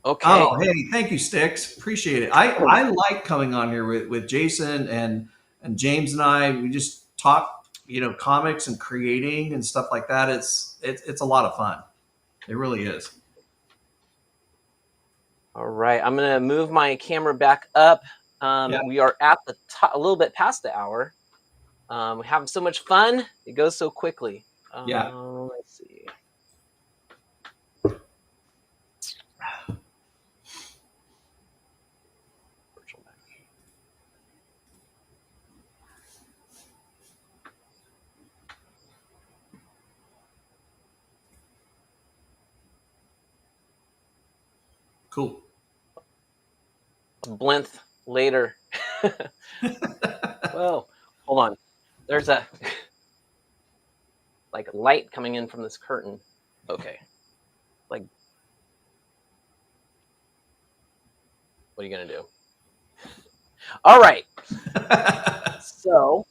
Okay. Oh, hey, thank you, Sticks. Appreciate it. I like coming on here with Jason and James and I. We just talk, comics and creating and stuff like that. It's a lot of fun. It really is. All right, I'm gonna move my camera back up. We are at the top, a little bit past the hour. We're having so much fun. It goes so quickly. Let's see. Cool. Blinth later. Whoa, hold on. There's a light coming in from this curtain. Okay. What are you gonna do? All right. So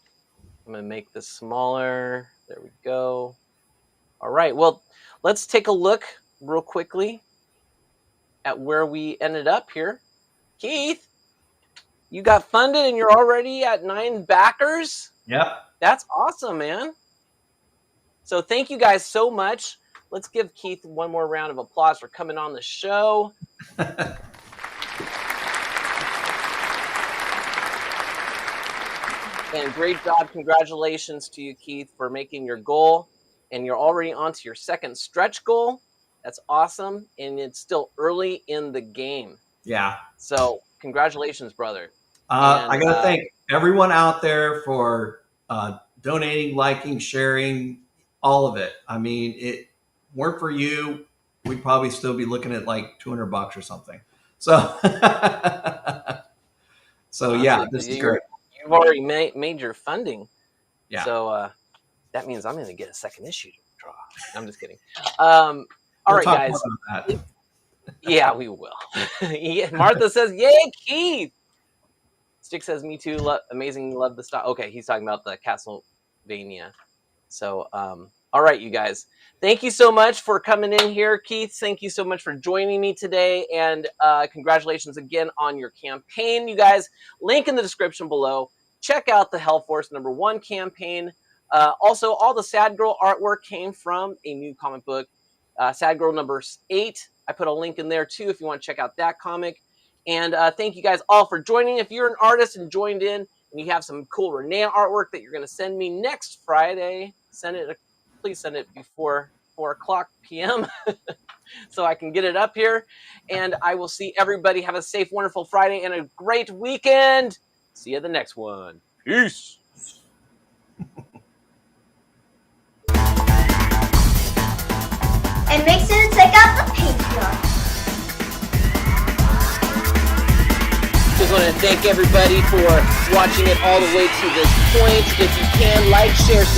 I'm gonna make this smaller. There we go. All right. Well, let's take a look real quickly at where we ended up here. Keith, you got funded and you're already at 9 backers? Yep. That's awesome, man. So thank you guys so much. Let's give Keith one more round of applause for coming on the show. And great job. Congratulations to you, Keith, for making your goal. And you're already on to your second stretch goal. That's awesome. And it's still early in the game. Yeah. So congratulations, brother. I got to thank everyone out there for donating, liking, sharing, all of it. I mean, it weren't for you, we'd probably still be looking at like $200 or something. So, yeah, this is great. You've already made your funding. Yeah. So that means I'm going to get a second issue to draw. I'm just kidding. All right, guys. Yeah, we will. Martha says, "Yay, Keith!" Stick says, "Me too. Amazing. Love the style." Okay, he's talking about the Castlevania. So, all right, you guys. Thank you so much for coming in here, Keith. Thank you so much for joining me today, and congratulations again on your campaign, you guys. Link in the description below. check out the HELLFORCE #1 campaign. Also, all the Sad Girl artwork came from a new comic book, Sad Girl #8. I put a link in there too if you want to check out that comic. And thank you guys all for joining. If you're an artist and joined in and you have some cool RENEA artwork that you're going to send me next Friday, please send it before 4:00 p.m. so I can get it up here. And I will see everybody. Have a safe, wonderful Friday and a great weekend. See you the next one. Peace. And make sure to check out the Patreon. Just want to thank everybody for watching it all the way to this point. If you can, like, share,